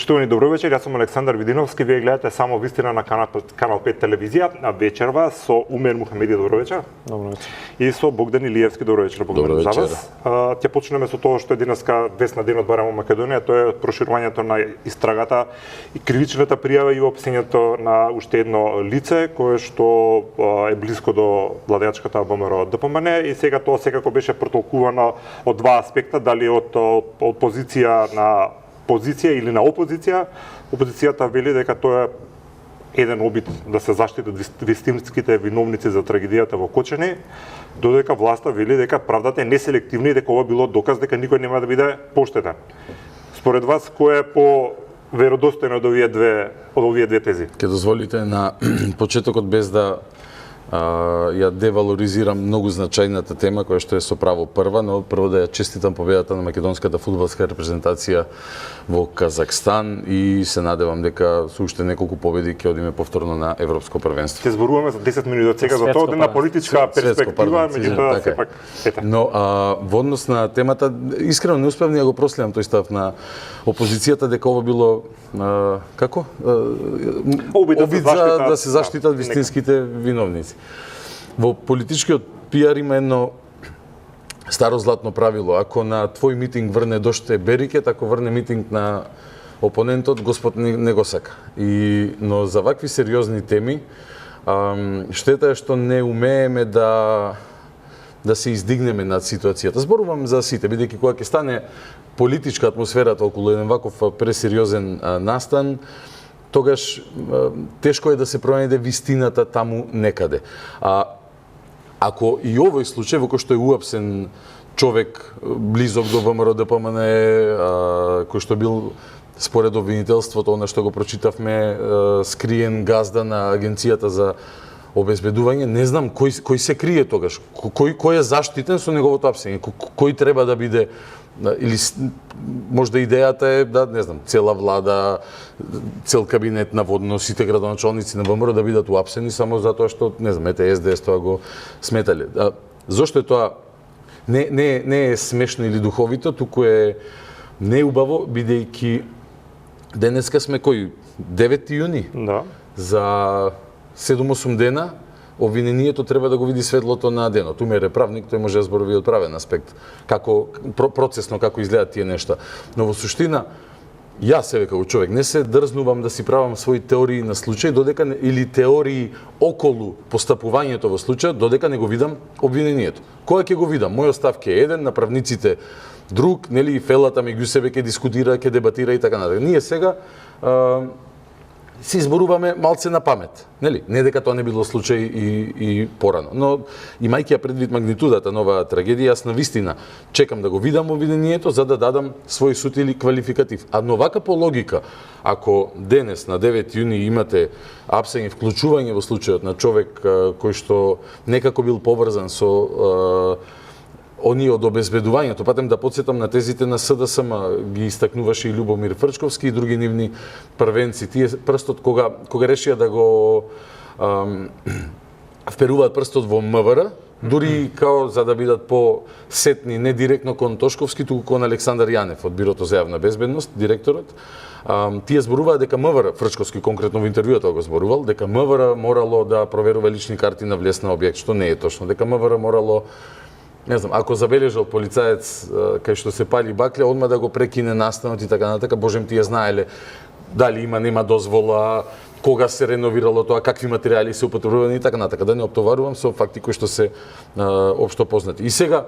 Поштовани добро вечер, јас сум Александар Видиновски, вие гледате само вистина на канал 5 телевизија, а вечерва со Умер Мухамеди, добро вечер. Добро вечер. И со Богдан Илиевски, добро вечер, Богдан, за вас. Ќе почнеме со тоа што е денеска вест на денот барам во Македонија, тоа е проширувањето на истрагата и кривичната пријава и опсењето на уште едно лице кое што е блиско до владеачката ВМРО ДПМН и сега тоа секако беше протолкувано од два аспекта, дали од позиција на позиција или на опозиција. Опозицијата вели дека тоа е еден обид да се заштитат вистинските виновници за трагедијата во Кочани, додека власта вели дека правдата е неселективна и дека ова било доказ дека никој нема да биде поштетен. Според вас, кој е по веродостојно од овие две тези? Ке дозволите на почетокот, без да ја девалоризирам многу значајната тема која што е со право прва, но прво да ја честитам победата на македонската фудбалска репрезентација во Казахстан и се надевам дека со уште неколку победи ќе одиме повторно на европско првенство. Ќе зборуваме за 10 минути од сега за тоа на политичка перспектива, меѓутоа сепак ета. Но во однос на темата искрено не успев да го проследам тој став на опозицијата дека ова било како? Обид за да се заштитат вистинските виновници. Во политичкиот пиар има едно старо златно правило. Ако на твој митинг врне доште берикет, ако врне митинг на опонентот, Господ не го сака. Но за вакви сериозни теми, штета е што не умееме да се издигнеме над ситуацијата. Зборувам за сите, бидејќи кога ќе стане политичка атмосферата околу еден ваков пресериозен настан, тогаш тешко е да се пронајде вистината таму некаде. Ако и овој случај, во кој што е уапсен човек близок до ВМРО ДПМН, кој што бил според обвинителството, она што го прочитавме, скриен газда на Агенцијата за обезбедување, не знам кој се крие тогаш, кој е заштитен со неговото апсење, кој треба да биде, или можда идејата е да, не знам, цела влада, цел кабинет наводно, сите градоначалници на ВМРО да бидат уапсени само затоа што, не знам, СДС тоа го сметале. Зошто е тоа не е смешно или духовито, туку е неубаво, бидејќи денеска сме кој 9 јуни. Да. За 7-8 дена обвинението треба да го види светлото на денот. Умер е правник, тој може да зборови од правен аспект, како процесно како изгледаат тие нешта. Но во суштина, јас себе како човек не се дрзнувам да си правам своји теории на случај, додека или теории околу постапувањето во случајот, додека не го видам обвинението. Кога ќе го видам? Мојот став ќе е еден, на правниците друг, нели, фелата меѓу себе ќе дискутира, ќе дебатира и така натаму. Ние сега се изборуваме малце на памет, нели? Не дека тоа не било случај и порано. Но имајќи ја предвид магнитудата на оваа трагедија, јас навистина чекам да го видам обвинението за да дадам свој суд или квалификатив. А но вака по логика, ако денес на 9 јуни имате апсење вклучување во случајот на човек кој што некако бил поврзан со оние од обезбедувањето, патем да подсетам на тезите на СДСМ, ги истакнуваше и Љубомир Фрчковски и други нивни првенци. Тие прстот кога решија да го вперуваат прстот во МВР, дури као за да бидат по-сетни не директно кон Тошковски, туку кон Александар Јанев од Бирото за јавна безбедност, директорот, тие зборуваат дека МВР, Фрчковски конкретно во интервјуото го зборувал, дека МВР морало да проверува лични карти на влез на објект, што не е точно, дека МВР морало, не знам, ако забележал полицаец кај што се пали баклја, одма да го прекине настанот и така натака, божем тие знаеле дали има, нема дозвола, кога се реновирало тоа, какви материјали се употребувани и така натака. Да не оптоварувам со факти кои што се општо познати. И сега,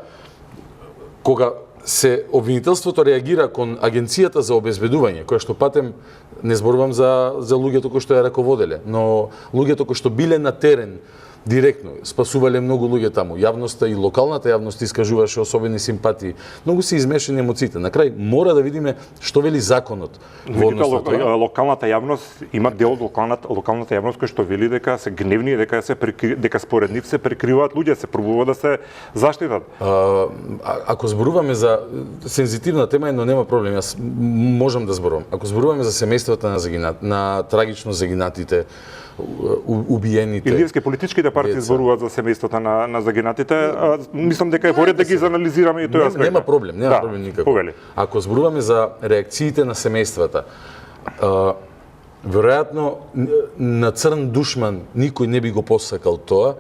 кога се обвинителството реагира кон Агенцијата за обезбедување, која што патем, не зборувам за луѓето кои што ја раководеле, но луѓето кои што биле на терен, директно спасувале многу луѓе таму. Јавноста и локалната јавност искажуваше особени симпатии. Многу се измешани емоциите. На крај мора да видиме што вели законот во однос на тоа. Локалната јавност има дел од локалната јавност кој што вели дека се гневни, дека според нив се прикриваат луѓе, се пробува да се заштитат. Ако зборуваме за сензитивна тема, но нема проблем, јас можам да зборувам. Ако зборуваме за семејствата на трагично загинатите, убиените. Илиевски политичките партии зборуваат за семејствата на загинатите. Мислам дека е во ред да ги анализираме и тој аспект. Нема проблем никако. Ако зборуваме за реакциите на семејствата, Веројатно на црн душман никој не би го посакал тоа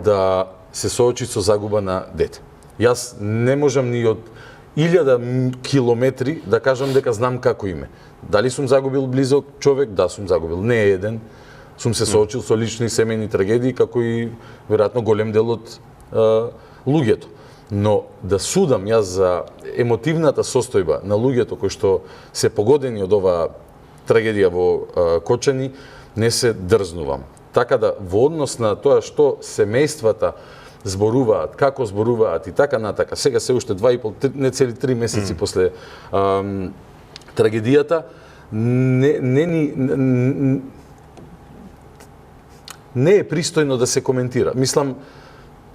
да се соочи со загуба на дете. Јас не можам ни од 1000 километри да кажам дека знам како име. Дали сум загубил близок човек? Да, сум загубил. Не е еден. Сум се соочил со лични семејни трагедии, како и веројатно голем дел од луѓето. Но да судам јас за емотивната состојба на луѓето кои што се погодени од оваа трагедија во Кочани, не се дрзнувам. Така да, во однос на тоа што семејствата зборуваат, како зборуваат и така натака, сега се уште 2,5, не цели 3 месеци после трагедијата, не е пристојно да се коментира. Мислам,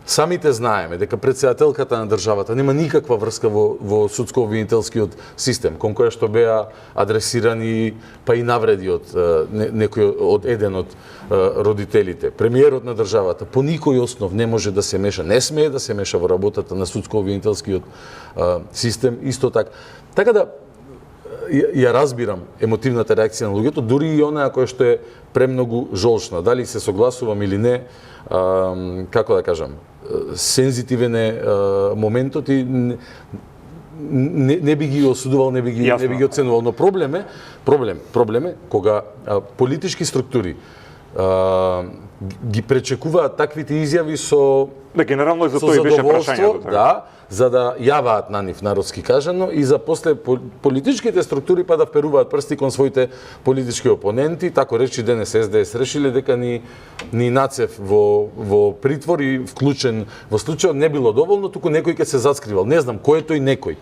самите знаеме дека претседателката на државата нема никаква врска во судско-обвинителскиот систем, кон која што беа адресирани па и навреди од некој од еден од родителите. Премиерот на државата по никој основ не може да се меша, не смее да се меша во работата на судско-обвинителскиот систем, исто така. Така да ја разбирам емотивната реакција на луѓето, дури и онаа која што е премногу жолчна. Дали се согласувам или не, како да кажам, сензитивен е моментот и не би ги осудувал, не би ги оценувал, но проблем е кога политички структури ги пречекуваат таквите изјави со генерално и за тоа и беше прашањето, да, за да јаваат на нив, народски кажано, и за после политичките структури па да вперуваат прсти кон своите политички опоненти, тако речи денес СДС решиле дека ни Нацев во притвор и вклучен во случајот не било доволно, туку некој ќе се заскривал. Не знам кој е тој некој.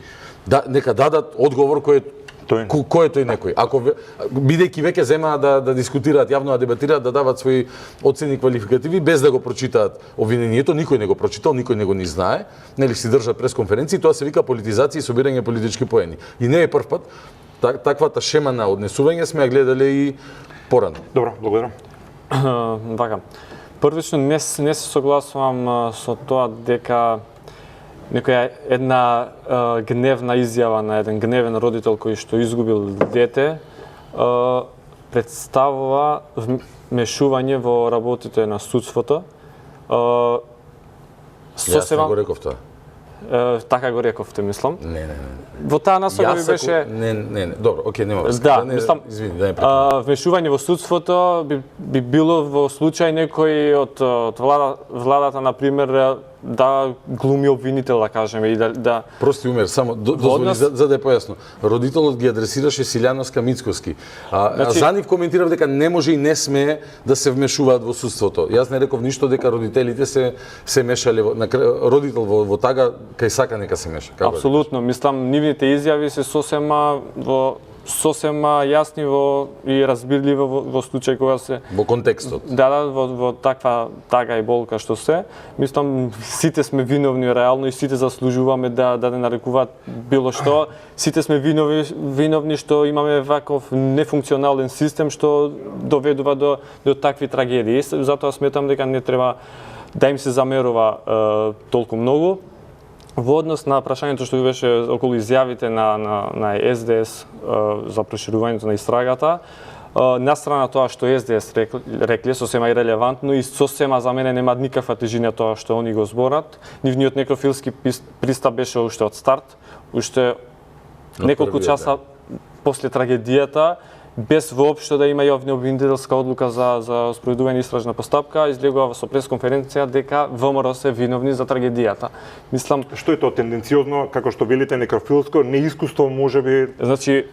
Да, нека дадат одговор кој е тој некој. Ако бидејќи веќе земаат да дискутираат јавно, да дебатираат, да дават своји оцени квалификативи без да го прочитаат обвинението, никој не го прочитал, никој не го ни знае, нели си држат пресконференции, тоа се вика политизација и собирање политички поени. И не е прв пат таквата шема на однесување сме ја гледале и порано. Добро, благодарам. Вака. Првично не се согласувам со тоа дека некоја една гневна изјава на еден гневен родител кој што изгубил дете представува вмешување во работите на судството. Јас не го реков тоа. Така го рековте, мислам. Не. Во таа насока би беше Не. Добро, окей, нема врска. Да, мислам, извини, да не прекинам. Вмешување во судството би било во случај некој од владата, например, да глуми обвинител, да кажеме, и да... Прости, Умер, само дозволи за да е појасно. Родителот ги адресираше Силјановска Мицковски. За нив коментирав дека не може и не смее да се вмешуваат во судството. Јас не реков ништо дека родителите се мешале родител во тага кај сака нека се меша. Апсолутно, мислам нивните изјави се сосема јасни и разбирливи во случај кога се во контекстот. Да, во таква тага и болка што се. Мислам сите сме виновни реално и сите заслужуваме да не нарекуваат било што. Сите сме виновни што имаме ваков нефункционален систем што доведува до такви трагедии. Затоа сметам дека не треба да им се замерува толку многу. Во однос на прашањето што беше околу изјавите на СДС за проширувањето на истрагата, настрана тоа што СДС рекле, сосема и релевантно и сосема за мене нема никаква тежина тоа што они го зборат. Нивниот некрофилски пристап беше уште од старт, уште неколку часа после трагедијата, без воопшто да има јавна обвинителска одлука за спроведување истражна постапка, излегува со пресконференција дека ВМРО се виновни за трагедијата. Мислам, што е тоа тенденциозно, како што велите, некрофилско, неискуство можеби? Значи,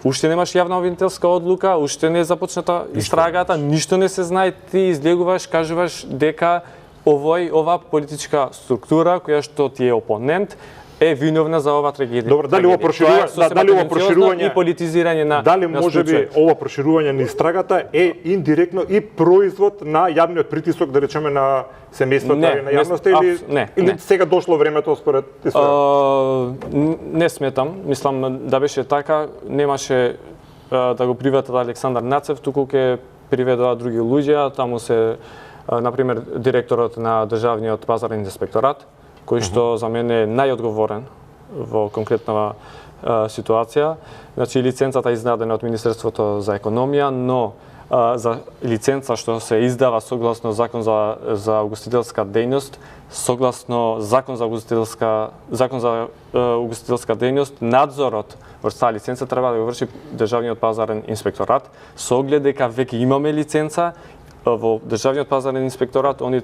уште немаш јавна обвинителска одлука, уште не е започната истрагата, ништо не се знае, ти излегуваш, кажуваш дека ова политичка структура која што ти е опонент е виновна за ова трагедија. Добро, дали ова проширување и политизирање на дали можеби ова проширување на истрагата е индиректно и производ на јавниот притисок, да речеме, на семејствата и на јавноста или сега дошло времето според историја? Не сметам, мислам да беше така, немаше да го приведат Александар Нацев, туку ќе приведоа други луѓе, таму се например директорот на државниот пазарен инспекторат, кој што за мене е најодговорен во конкретна ситуација. Значи, лиценцата е издадена од Министерството за економија, но за лиценца што се издава согласно Закон за угостителска дејност, согласно Закон за угостителска дејност, надзорот врз таа лиценца треба да го врши Државниот пазарен инспекторат, со оглед дека веќе имаме лиценца во Државниот пазарен инспекторат, они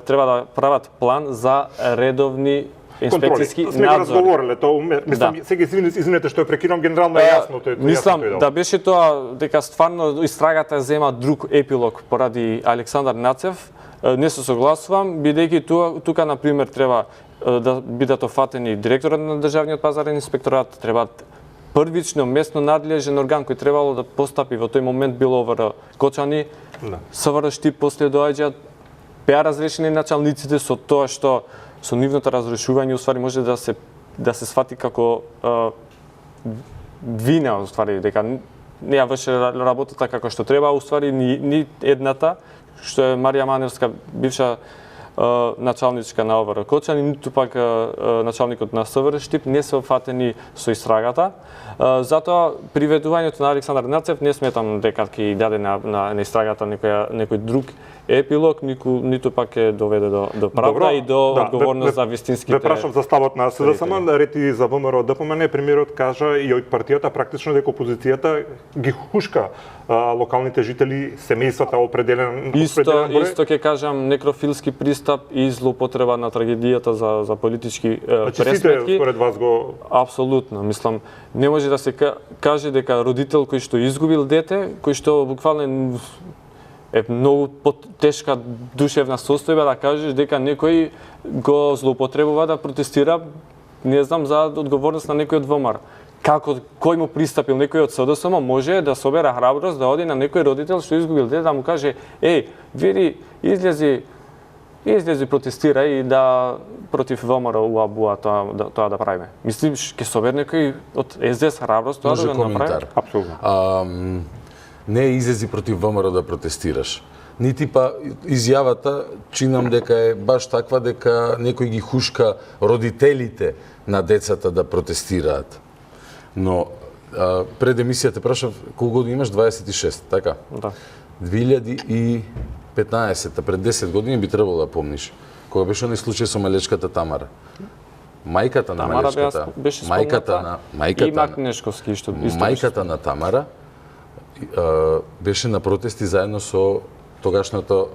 треба да прават план за редовни инспекцијски надзори. Сме разговориле тоа, мислам, сега извинете што ја прекинам, генерално е јасно тоа. Мислам да беше тоа дека стварно истрагата зема друг епилог поради Александар Нацев. Не се согласувам, бидејќи тука на пример треба да бидат офатени директорот на Државниот пазарен инспекторат, треба првично местно надлежен орган кој требало да постапи во тој момент било ОВР Кочани, СВР Штип после доаѓа, беа разрешени началниците со тоа што со нивното разрешување уствари може да се свати како вина, уствари дека не ја врши работата како што треба, уствари ни едната што е Марија Маневска, бивша началничка на ОВР Кочани, ниту пак началникот на СВР Штип не се офатени со истрагата. Затоа приведувањето на Александар Нацев не сметам дека ќе даде на истрагата некој друг епилог, ниту пак ќе доведе до правда и до одговорност за вистинските. Ве прашам за ставот на СДСМ, рети за ВМРО ДПМН, премиерот кажа и од партијата практично дека опозицијата ги хушка локалните жители, семејствата определен Исто ќе кажам некрофилски пристап и злоупотреба на трагедијата за политички пресметки. Сите според вас го Апсолутно, мислам, не може да се каже дека родител кој што изгубил дете, кој што буквално е многу тешка душевна состојба, да кажеш дека некој го злоупотребува да протестира, не знам, за одговорност на некој од ВМРО. Како кој му пристапил некој од СДСМ може да собере храброст да оди на некој родител што изгубил дете да му каже: види, излези протестира и да против ВМРО УАБУА тоа да правиме. Мислиш ќе собере некој од СДС храброст тоа да го направи? Апсолутно. Не излези против ВМРО да протестираш. Нити па изјавата чинам дека е баш таква дека некој ги хушка родителите на децата да протестираат. Но пред емисијата прашав колку години имаш? 26, така? Да. 2015, пред 10 години би требало да помниш. Кога беше оној случај со малечката Тамара. Мајката на малечката, мајката на Тамара беше на протести заедно со тогашната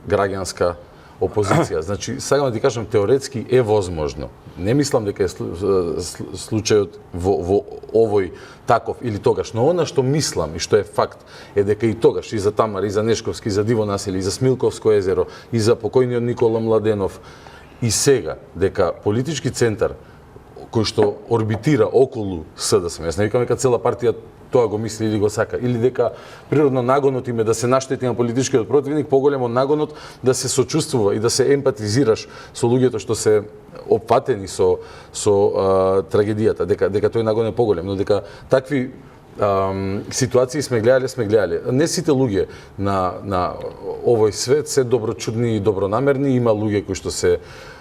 граѓанска опозиција. Значи, сакам да ти кажам, теоретски е возможно. Не мислам дека е случајот во овој таков или тогаш, но она што мислам и што е факт е дека и тогаш и за Тамара, и за Нешковски, и за Диво населе, и за Смилковско езеро, и за покојниот Никола Младенов, и сега дека политички центар кој што орбитира околу СДСМ, јас не викам дека цела партија тоа го мисли или го сака, или дека природно нагонот им е да се наштети на политичкиот противник, поголем од нагонот да се сочувствува и да се емпатизираш со луѓето што се опфатени со трагедијата, дека тој нагон е поголем, но дека такви ситуации сме гледале. Не сите луѓе на овој свет се доброчудни и добронамерни, има луѓе кои што се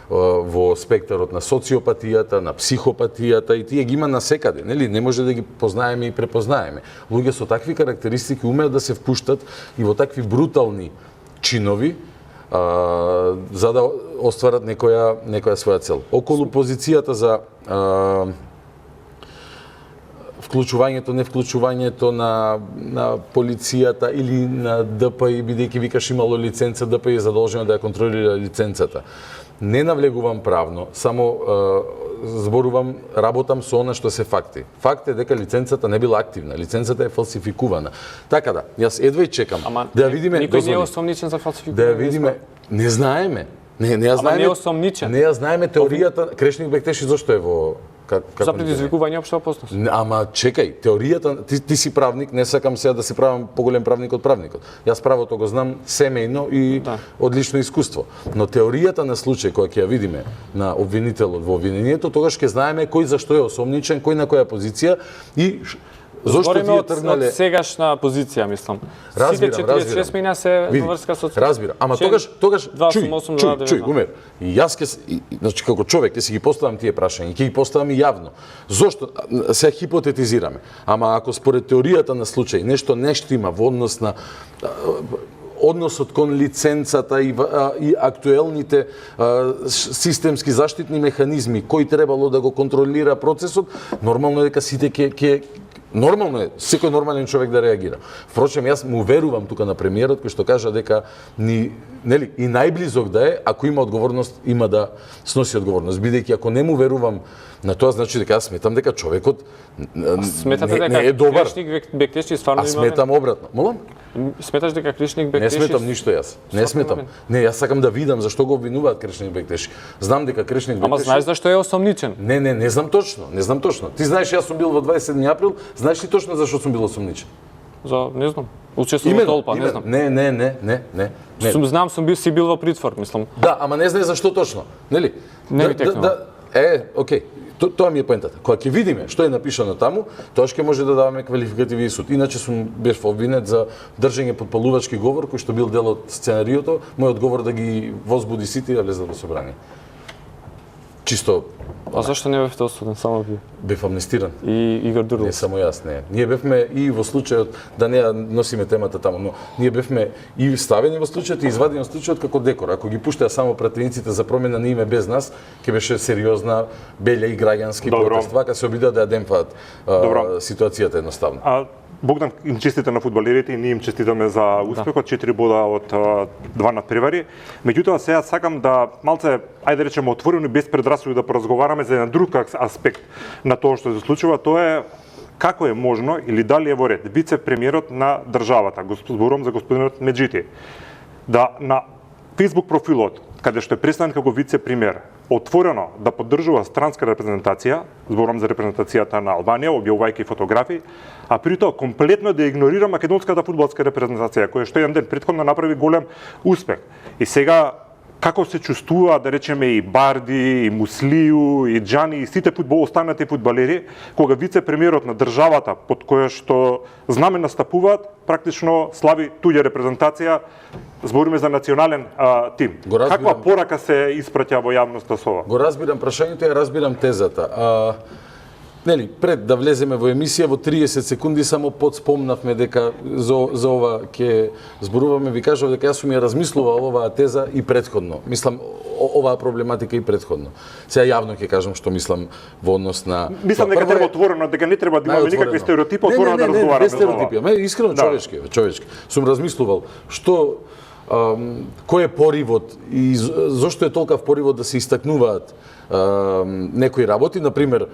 во спектарот на социопатијата, на психопатијата и тие ги има насекаде, нели? Не може да ги познаеме и препознаеме. Луѓе со такви карактеристики умеат да се впуштат и во такви брутални чинови за да остварат некоја своја цел. Околу позицијата за вклучувањето, не вклучувањето на полицијата или на ДПИ, бидејќи викаш имало лиценца, ДПИ е задолжено да ја контролира лиценцата. Не навлегувам правно, само зборувам, работам со она што се факти. Факт е дека лиценцата не била активна, лиценцата е фалсификувана. Така да, јас едва и чекам да ја видиме. Никој не е осомничен за фалсификување. Да ја видиме, не знаеме. Не ја знаеме. Не е осомничен. Не ја знаеме теоријата. Крешник Бектеши зошто е во за предизвикување општа опасност. Ама чекај, теоријата, ти си правник, не сакам сега да се правам поголем правник од правникот. Јас правото го знам семејно и од лично искуство. Но теоријата на случај која ќе ја видиме на обвинителот во обвинението, тогаш ќе знаеме кој зашто е осомничен, кој на која позиција и Зошто Збориме тие од тргнале? сегашна позиција, мислам. Разбирам, Сите 46 мина се во врска со... Разбирам. Ама Член тогаш 288, чуј, Умер. И јас значи како човек ќе си ги поставам тие прашања, ќе ги поставам и јавно. Зошто се хипотетизираме? Ама ако според теоријата на случај нешто има во однос на односот кон лиценцата и актуелните системски заштитни механизми кои требало да го контролира процесот, нормално е дека сите ќе нормално е секој нормален човек да реагира. Впрочем, јас му верувам тука на премиерот кој што кажа дека и најблизок да е, ако има одговорност, има да сноси одговорност. Бидејќи ако не му верувам на тоа, значи дека јас сметам дека човекот не е добар. Кришник Бектеши стварно има... сметам обратно. Молам? Сметаш дека Кришник Бектеши... Не сметам ништо јас. Не сметам. Не, јас сакам да видам зашто го обвинуваат Кришник Бектеши. Знам дека Кришник Бектеши... Ама знаеш зашто е осомничен? Не знам точно. Не знам точно. Ти знаеш јас сум бил во 27 април, знаеш ли точно зашто сум бил осомничен? Не знам. Учествував во толпа, не знам. Не. Сум бил во притвор, мислам. Да, ама не знаеш зашто точно, нели? Не ми текнува. Окей. Тоа ми е поентата. Кога ќе видиме што е напишано таму, тоа ќе може да даваме квалификативи суд. Иначе бев обвинет за држење подпалувачки говор кој што бил дел од сценариото. Мојот говор да ги возбуди сите и да влезат во собрание. Чисто. А зашто не бевте осуден, само ви? Бев амнестиран. И Игор Дурлов. Не само јас, не. Ние бевме и во случајот, да не носиме темата таму, но ние бевме и ставени во случајот и извадени во случајот како декор. Ако ги пуштаа само пратениците за промена на име без нас, ќе беше сериозна, белја и граѓански протест. Вака се обидаа да ја демпаат ситуацијата едноставно. Богдан им честита на фудбалерите и ние им честитаме за успехот, 4 бода од 2 надпревари. Меѓутоа сега сакам да малце, ајде речеме отворено и без предрасуди да поразговараме за еден друг аспект на тоа што се случува, тоа е како е можно или дали е во ред вице-премиерот на државата, зборувам за господинот Меджити, да на Facebook профилот, каде што е представен како вице-премиер, отворено да поддржува странска репрезентација, зборувам за репрезентацијата на Албанија, објавувајќи фотографии, а при тоа комплетно да игнорира македонската фудбалска репрезентација, која што еден ден претходно направи голем успех. И сега како се чувствува, да речеме, и Барди, и Муслију, и Џани, и сите останати фудбалери, кога вице-премиерот на државата, под која што знаме настапуваат, практично слави туѓа репрезентација, збориме за национален тим. Каква порака се испраќа во јавноста со ова? Го разбирам прашањето и разбирам тезата. Нели, пред да влеземе во емисија, во 30 секунди само подспомнавме дека за ова ќе зборуваме, ви кажав дека јас сум ја размислувал оваа теза и претходно. Мислам, оваа проблематика и претходно. Сега јавно ќе кажам што мислам во однос на... Мислам дека треба отворено, дека не треба да имаме никакви стереотипи, отворено да разговараме. Не стереотипи, искрено човечки. Сум размислувал што кој е поривот и зошто е толкав поривот да се истакнуваат некои работи, например,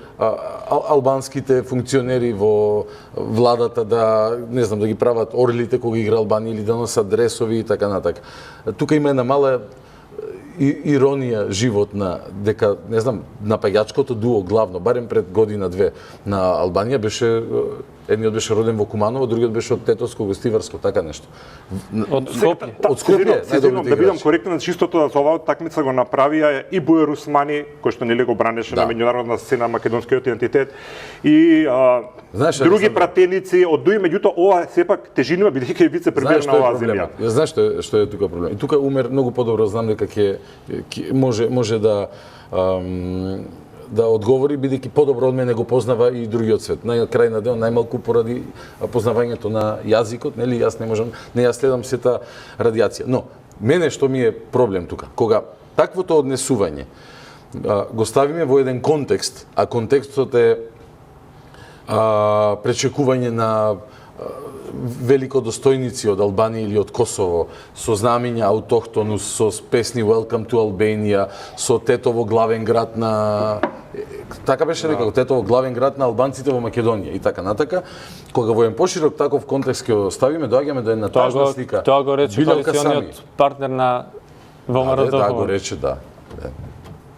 албанските функционери во владата да, не знам, да ги прават орлите кога игра Албанија или да носат дресови и така натака. Тука има една мала иронија животна, дека, не знам, напаѓачкото дуо главно, барем пред година-две на Албанија беше, едниот беше роден во Куманово, другиот беше од Тетовско, Гостиварско, така нешто. Од Скопје. Од Скопје, да бидам коректен, чистото за оваа такмица го направија и Буер Усмани, кој што нели го бранеше на меѓународна сцена македонскиот идентитет, и други пратеници од дуи, меѓутоа ова сепак тежина бидејќи е вице-премиер на оваа земја. Знаеш што е тука проблем? И тука Умер многу подобро знам дека може да одговори, бидејќи подобро од мене го познава и другиот свет. На крај на ден најмалку поради познавањето на јазикот, нели јас не можам, не јас следам сета радијација. Но мене што ми е проблем тука, кога таквото однесување го ставиме во еден контекст, а контекстот е пречекување на великодостојници од Албанија или од Косово, со знамиња аутохтонус, со песни Welcome to Albania, со Тетово главен град на... Така беше рекao, Тетово главен град на албанците во Македонија и така натака. Кога во еден поширок таков контекст ќе ставиме, доаѓаме до една тажна слика. Тоа го рече коалициониот партнер на ВМРО. Да, го рече, да.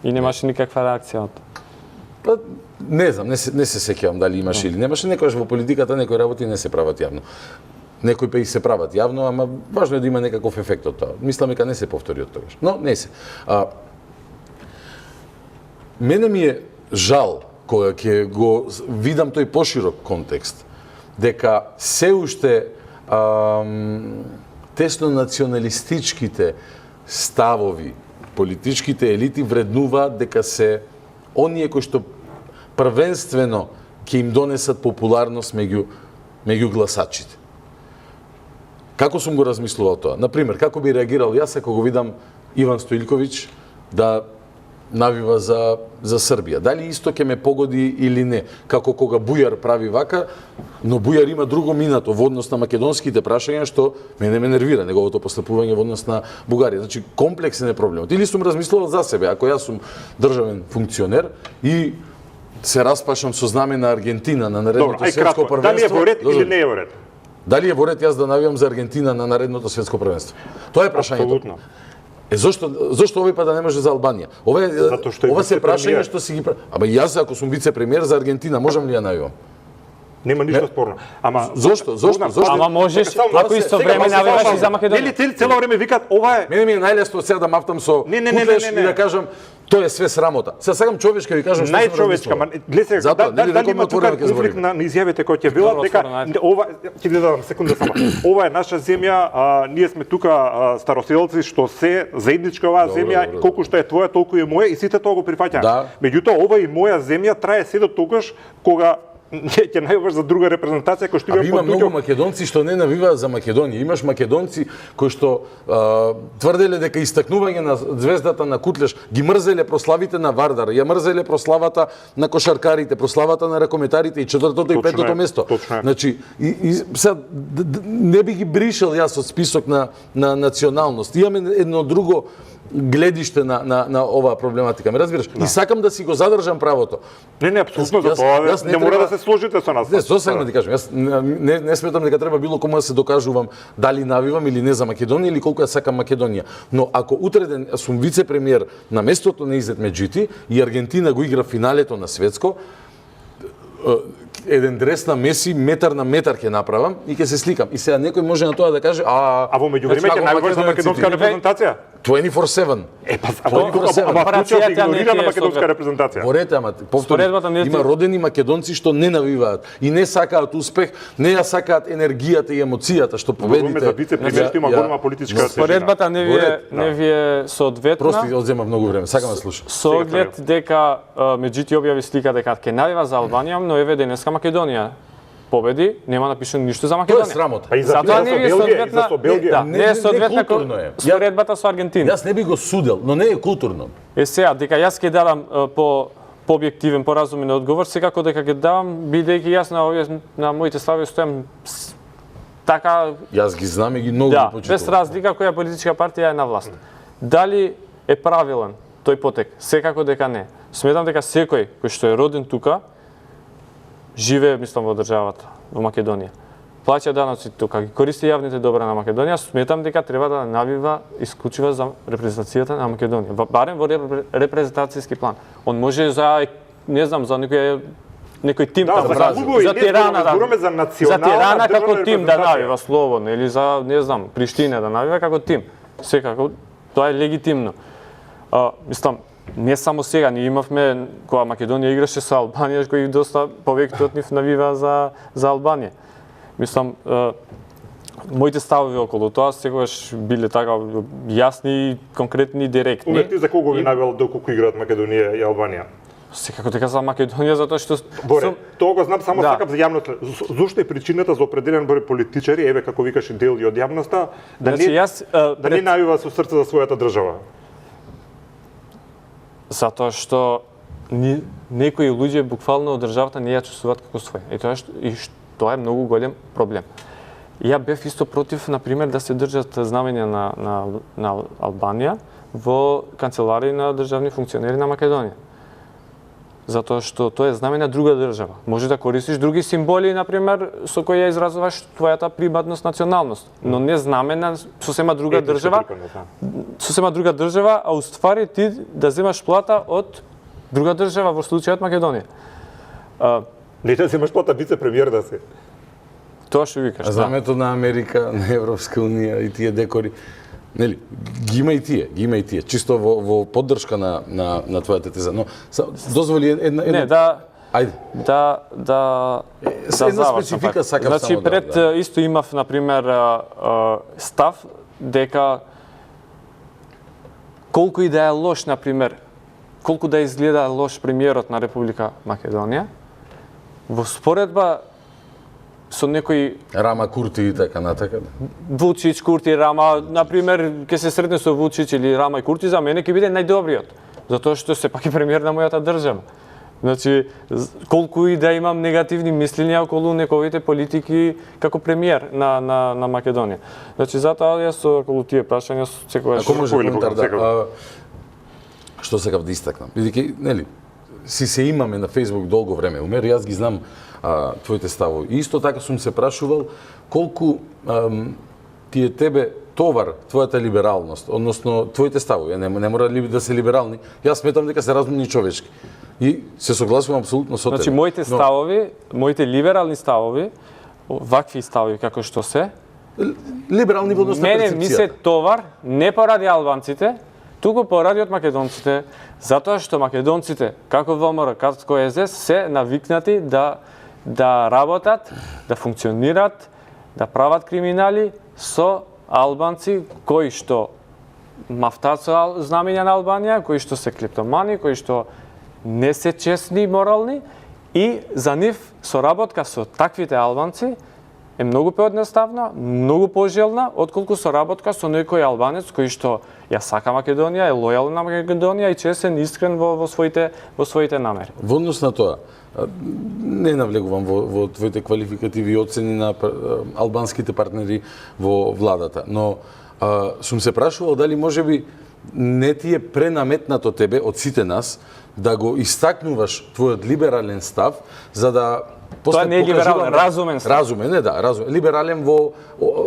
И немаше никаква реакција од тоа. Не знам, не се сеќавам дали имаше или немаше, некогаш во политиката некои работи не се прават јавно. Некои па и се прават јавно, ама важно е да има некаков ефект од тоа. Мислам дека не се повтори од тогаш. Но не се. Мене ми е жал кога ќе го видам тој поширок контекст, дека се уште тесно националистичките ставови, политичките елити вреднуваат дека се оние кои што првенствено ќе им донесат популарност меѓу гласачите. Како сум го размислувал тоа? Например, како би реагирал јас ако го видам Иван Стоилковиќ да навива за Србија? Дали исто ќе ме погоди или не? Како кога Бујар прави вака, но Бујар има друго минато во однос на македонските прашања што мене ме нервира неговото постапување во однос на Бугарија. Значи комплексен е проблемот. Или сум размислувал за себе, ако јас сум државен функционер и се распашам со знаме на Аргентина на наредното светско првенство. Дали е во ред или не е во ред? Дали е во ред јас да навивам за Аргентина на наредното светско првенство? Тоа е прашањето. Апсолутно. Зошто овој пат да не може за Албанија? Ова се прашање што си ги Ама јас ако сум вице-премиер за Аргентина, можам ли ја навивам? Нема ништо спорно. Ама зошто? Ама можеш, ако исто време навиваш и за Македонија. Нели цело време викаат ова е. Мене ми е најлесно сега да мафтам со кутлеш и да кажам тоа е све срамота. Сега сакам човечка ви кажам што сум најчовечка, ма гледај дали има тука конфликт на изјавите кои ќе билат дека ова ќе ви дадам секунда само. Ова е наша земја, ние сме тука староселци што се заедничка оваа земја, колку што е твоја толку е моја и сите тоа го прифаќаат. Меѓутоа ова и моја земја трае се до тогаш кога ќе најаваш за друга репрезентација кој што има многу македонци што не навиваат за Македонија. Имаш македонци кои што тврделе дека истакнување на звездата на Кутлеш ги мрзеле прославите на Вардар, ја мрзеле прославата на кошаркарите, прославата на ракометарите и четвртото и петото место. Значи не би ги бришал јас од список на националност. Имаме едно друго гледиште на оваа проблематика. Ме разбираш? И сакам да си го задржам правото. Не, апсолутно, за тоа не мора да се сложите со нас. Не, тоа сакам да ти кажам. Јас не сметам дека треба било кому да се докажувам дали навивам или не за Македонија или колку ја сакам Македонија. Но ако утре ден сум вице-премиер на местото на Изет Меджити и Аргентина го игра финалето на светско, еден дрес на Меси, метар на метар ќе направам и ќе се сликам. И сега некој може на тоа да каже, а во меѓувреме ќе најаваш за македонска репрезентација? 24/7. Случајот игнорира на македонска репрезентација. Ворете, ама повторам, има родени македонци што не навиваат и не сакаат успех, не ја сакаат енергијата и емоцијата што победите. За вице-премиер има голема политичка тежина. Споредбата не ви е соодветна. Прости, одзема многу време, сакам да слушам. Со оглед дека Меджити објави слика дека ќе навива за Албанија, но еве денеска Македонија победи, нема напишано ништо за Македонија. Тоа е срамота. Па и за Белгија, не е соодветна споредбата со Аргентина. Јас не би го судел, но не е културно. Сега, дека јас ќе дадам по објективен, поразумен одговор, секако дека ќе давам, бидејќи јас на моите слави стојам така... Јас ги знам и ги многу ги почитувам. Без разлика која политичка партија е на власт. Дали е правилен тој потек? Секако дека не. Сметам дека секој кој што е роден тука, живее, мислам, во државата, во Македонија. Плаќа даноци тука, ги користи јавните добра на Македонија, сметам дека треба да навива исклучиво за репрезентацијата на Македонија. Барем во репрезентацијски план. Он може за, не знам, за некој тим таму, за Тирана како тим да навива слободно, или за, не знам, Приштина да навива како тим. Секако, тоа е легитимно. Мислам, не само сега, ние имавме, кога Македонија играше со Албанија, кои доста повеќе од нив навива за Албанија. Мислам, моите ставови околу тоа секогаш биле така јасни, конкретни, директни. Увек ти за кого ви навел доколку играат Македонија и Албанија? Секако дека за Македонија, затоа што... Тоа го знам, само сакам за јавноста. Зошто е причината за определен број политичари, еве како викаше дел и од јавноста, да не навива со срце за својата држава? Затоа што некои луѓе буквално од државата не ја чувствуваат како своја. И тоа е многу голем проблем. Ја бев исто против, например, да се држат знамења на Албанија во канцеларии на државни функционери на Македонија. Затоа што тоа е знаме на друга држава. Може да користиш други символи, например, со кои ја изразуваш твојата приматност, националност, но не знаме на сосема друга држава. Сосема друга држава, а уствари ти да земаш плата од друга држава, во случајот Македонија. Не да земаш плата вице-премиер да се. Тоа што викаш. Знамето на Америка, на Европска унија и тие декори. Нели, ги има и тие, чисто во поддршка на твојата теза. Но дозволи една... Не, да... Ајде. Да една специфика сакам значи, само пред исто имав, например, став дека колку и да е лош, например, колку да изгледа лош премиерот на Република Македонија, во споредба со некои Рама, Курти и така натака. Вучич, Курти, Рама, например, ќе се сретне со Вучич или Рама и Курти, за мене ќе биде најдобриот, затоа што сепак е премиер на мојата држава. Значи, колку и да имам негативни мислења околу неговите политики како премиер на Македонија. Значи, затоа јас околу тие прашања секогаш... Ако може коментар, да. Што сакав да истакнам? Бидејќи, нели, се имаме на Facebook долго време, умер, јас ги знам твоите ставови. И исто така сум се прашувал колку ти е тебе товар твојата либералност, односно твоите ставови, не мора ли да се либерални, јас сметам дека се разумни човечки. И се согласувам апсолутно со тебе. Значи, моите ставови, моите либерални ставови, вакви ставови како што се, либерални во однос на перцепцијата. Мене ми се товар не поради албанците, туку поради од македонците, затоа што македонците, како ВМРО, како СДС, се навикнати да работат, да функционират, да прават криминали со албанци кои што мафтат со знамења на Албанија, кои што се клептомани, кои што не се честни и морални, и за нив соработка со таквите албанци е многу поедноставна, многу пожелна, отколку соработка со некој албанец кој што ја сака Македонија, е лојален на Македонија и честен, искрен во своите намери. Во однос на тоа, не навлегувам во твоите квалификативи и оцени на албанските партнери во владата, но сум се прашувал дали можеби не ти е пренаметнато тебе од сите нас да го истакнуваш твојот либерален став, за да Тоа не е либерален, разумен став. Разумен, не, да, разумен. Либерален во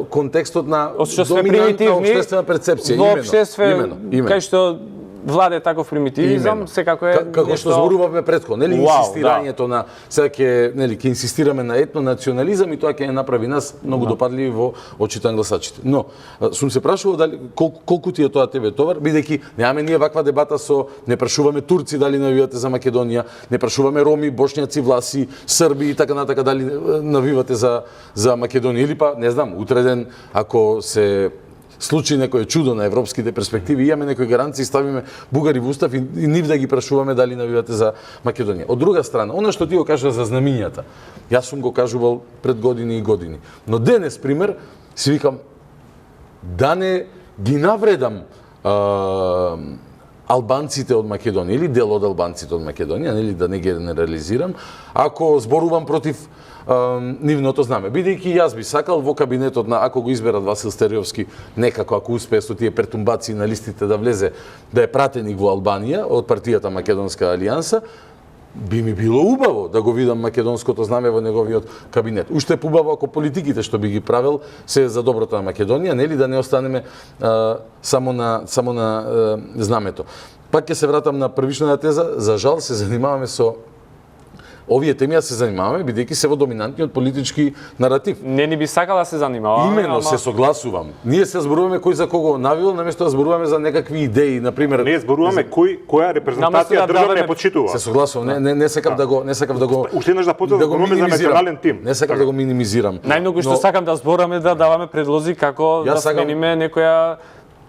контекстот на доминантна општествена перцепција, имено. Кај што владе таков примитивизам, секако е како што зборувавме претходно, нели, инсистирањето на сега ќе, нели, ќе инсистираме на етнонационализам и тоа ќе направи нас многу допадливи во очите на гласачите. Но сум се прашувал дали колку ти е тоа тебе товар, бидејќи немаме ние ваква дебата со не прашуваме турци дали навивате за Македонија, не прашуваме роми, бошњаци, власи, срби и така натака дали навивате за Македонија или па не знам, утре ден ако се случи некое чудо на европските перспективи, имаме некои гаранции, ставиме бугари во устав и нив да ги прашуваме дали навивате за Македонија. Од друга страна, она што ти го кажа за знамињата, јас сум го кажувал пред години и години. Но денес, пример, си викам, да не ги навредам албанците од Македонија или дел од албанците од Македонија, нели, да не ги генерализирам, ако зборувам против нивното знаме. Бидејќи јас би сакал во кабинетот на, ако го изберат Васил Стериовски, некако ако успее со тие претумбации на листите да влезе, да е пратеник во Албанија од партијата Македонска алијанса, би ми било убаво да го видам македонското знаме во неговиот кабинет. Уште побаво ако политиките што би ги правил се за доброто на Македонија, нели, да не останеме само на знамето. Пак ќе се вратам на првичната теза, за жал се занимаваме со овие теми, се занимаваме, бидејќи се во доминантниот политички наратив. Не ни би сакала да се занимаваме. Имено, се согласувам. Ние се зборуваме кој за кого навил, наместо да зборуваме за некакви идеи, например. Не зборуваме која репрезентација држава не почитува. Се согласувам, не сакам да го Уште еднаш да зборуваме за национален тим. Не сакам да го минимизирам. Најмногу што сакам да зборуваме да даваме предлози како да смениме некоја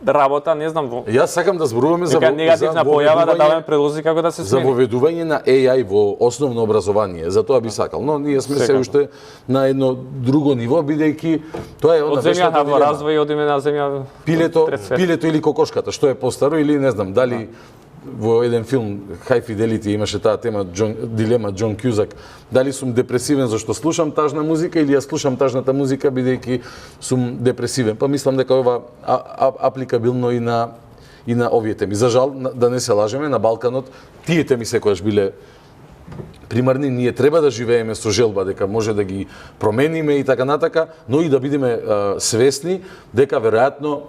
работа, не знам во. Јас сакам да зборуваме за негативна појава, да даваме предлози како да се смени. За воведување на AI во основно образование, за тоа би сакал. Но ние сме се уште на едно друго ниво, бидејќи тоа е од земја во развој, одиме на земја пилето или кокошката, што е постаро или не знам, дали во еден филм High Fidelity имаше таа тема дилема Џон Кјузак, дали сум депресивен зашто слушам тажна музика или ја слушам тажната музика бидејќи сум депресивен. Па мислам дека ова апликабилно и на овие теми. За жал, да не се лажеме, на Балканот тие теми секогаш биле примарни, ние треба да живееме со желба дека може да ги промениме и така натака, но и да бидеме свесни дека веројатно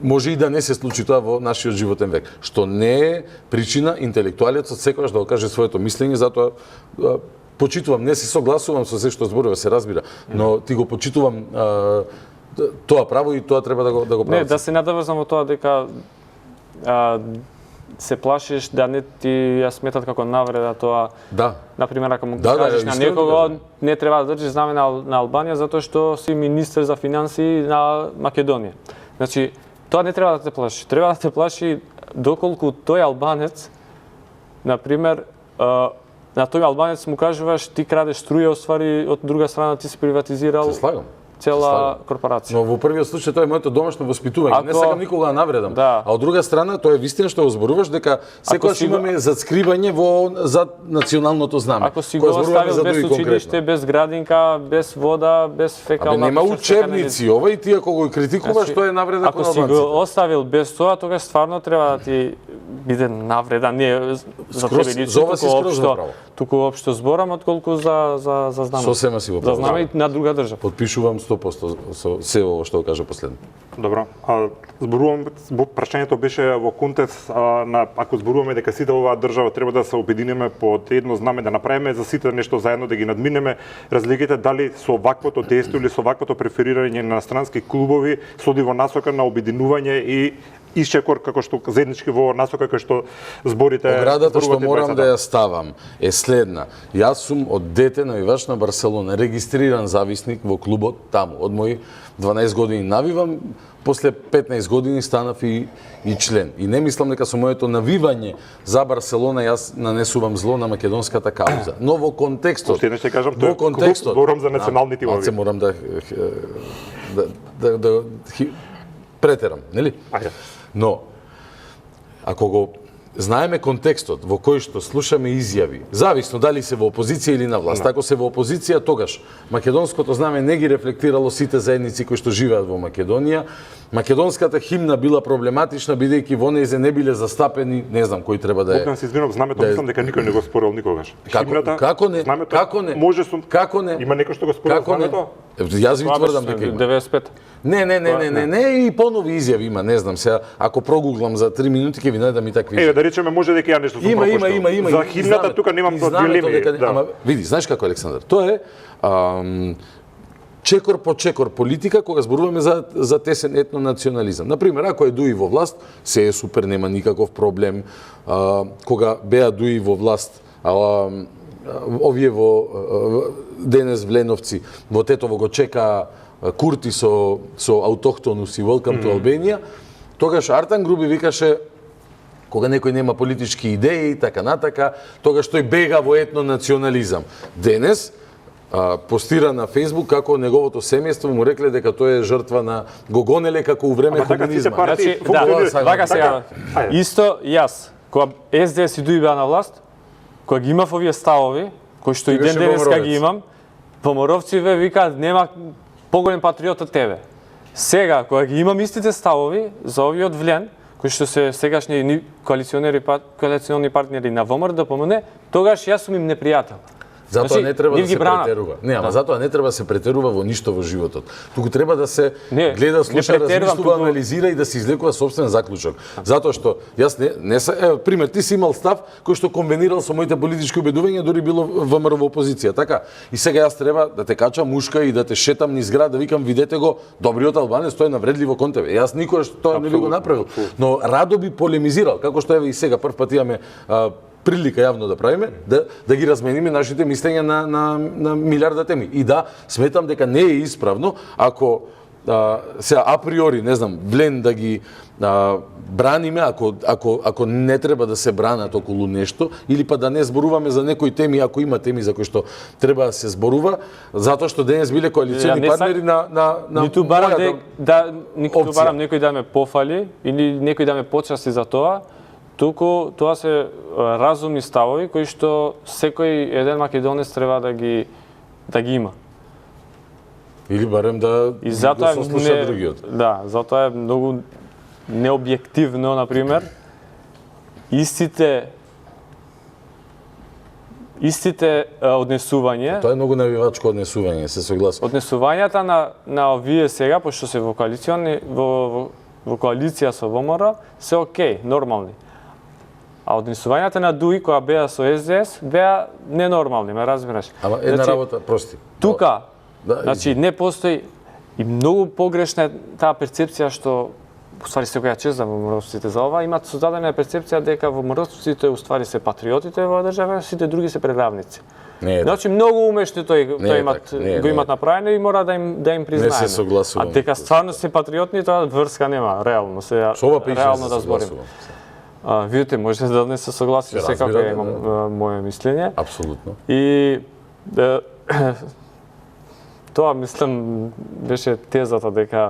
може и да не се случи тоа во нашиот животен век, што не е причина интелектуалецот секогаш да го каже своето мислење, затоа почитувам, не се согласувам со се што зборува, се разбира, но ти го почитувам тоа право и тоа треба да го прават. Не, да се надаврзам во тоа дека се плашиш да не ти ја сметат како навреда тоа. Да. Например, ако му кажеш на некого, не треба да држиш знаме на Албанија затоа што си министер за финансии на Македонија. Значи, тоа не треба да те плаши. Треба да те плаши доколку тој албанец, например, на тој албанец му кажуваш ти крадеш струја, оствари од друга страна ти си приватизирал цела корпорација. Но во првиот случај тоа е моето домашно воспитување. Не сакам никога да навредам. Да. А од друга страна тоа е вистина што го зборуваш дека секогаш имаме зацкривање за националното знаме. Ако си го оставил без училиште, без градинка, без вода, без фекална. Нема учебници, ова и ти ако го критикуваш, тоа е навреда кон албанците. Ако си го оставил без тоа, тогаш стварно треба да ти биде навреда, не за тебе лично, туку општо зборам, отколку за знаме. Сосема си го за знаме и на друга држава. Подпишувам 100% со се ово што кажа последно. Добро. Зборувам, прашањето беше во контекст на ако зборуваме дека сите оваа држава треба да се обединиме под едно знаме, да направиме за сите нешто заедно, да ги надминеме разликите, дали со ваквото действие или со ваквото преферирање на странски клубови соди во насока на обединување и исчекор како што заеднички во насока како што зборите. Оградата што морам да ја ставам е следна. Јас сум од дете навивач на Барселона, регистриран зависник во клубот таму. Од мои 12 години навивам, после 15 години станав и член. И не мислам дека со моето навивање за Барселона јас нанесувам зло на македонската кауза. Но во контекстот, уште не ќе кажам, тоа е зборам за национални тимови. Се морам да претерам, нели? Ајде. Но, ако го знаеме контекстот во кој што слушаме изјави, зависно дали се во опозиција или на власт, ако се во опозиција, тогаш македонското знаме не ги рефлектирало сите заедници кои што живеат во Македонија, македонската химна била проблематична, бидејќи во нејзе не биле застапени, не знам кој треба да е. Богдан се извинувам, знамето мислам дека никој не го спорил никогаш. Како не? Знамето, како не? Може сум. Како не? Има некој што го спорил знамето? Јас ви тврдам дека има. 95. Не, и понови изјави има, не знам, сега ако прогуглам за 3 минути ќе ви најдам и такви. Да речеме може дека ја нешто сум пропуштил. Има. За химната тука немам дилеми. Ама види, знаеш како Александар, тоа е чекор по чекор политика кога зборуваме за тесен етнонационализам. Например, ако е Дуи во власт, се е супер, нема никаков проблем. Кога беа Дуи во власт, овие во денес Вленовци, во Тетово го чека Курти со автохтонус и Welcome to Albania, тогаш Артан Груби викаше кога некој нема политички идеи и така натака, тогаш тој бега во етнонационализам. Денес постира на Facebook како неговото семејство му рекле дека тој е жртва на го гонеле како у време комунизма. Значи, вака сега. Исто јас, кога СДС и Дуи беа на власт, кога ги имав овие ставови, кои што и ден денеска ги имам, поморовциве викаат нема поголем патриот од тебе. Сега, кога ги имам истите ставови за овие од Влен, кои што се сегашни коалициони партнери на ВМРО ДПМН, тогаш јас сум им непријател. Затоа не треба да се претерува. Не, ама затоа не треба да се претерува во ништо во животот. Туку треба да се гледа, слуша, размислува, анализира и да се извлекува сопствен заклучок. Затоа што јас пример, ти си имал став кој што комбинирал со моите политички убедувања, дури било ВМРО во опозиција, така? И сега јас треба да те качам мушка и да те шетам низ град, да викам видете го, добриот албанец, тој е навредливо кон тебе. Јас никогаш тоа не би го направил, но радо би полемизирал, како што еве и сега прв пат имаме прилика јавно да правиме, да ги размениме нашите мислења на милиарда теми. И да, сметам дека не е исправно ако сега априори, не знам, Влен да ги браниме, ако не треба да се бранат околу нешто, или па да не зборуваме за некои теми, ако има теми за кои што треба да се зборува, затоа што денес биле коалициони партнери на ниту барам ниту барам некој да ме пофали или некој да ме почасти за тоа, туку тоа се разумни ставови кои што секој еден македонец треба да ги има. Или барем да слуша другиот. Да, затоа е многу необјективно, например, истите однесување. Тоа е многу навивачко однесување, се согласувам. Однесувањата на овие сега, пошто се во коалиција со ВМРО, се окей, нормални. А однесувањата на Дуи која беа со СДС беа ненормални, ме разбираш. Ама една работа, прости. Тука, значи не постои и многу погрешна е таа перцепција што уствари секоја чест за вомородците за ова, имаат создадена перцепција дека вомородците уствари се патриотите во држава, сите други се преравници. Значи многу умешно го имат направено и мора да им признаеме. Не се согласувам. А дека стварно се патриотни, тоа врска нема, реално се реално да зборим. Видите, можете да не се согласите, секако имам моје мислење. Апсолутно. И тоа мислам беше тезата дека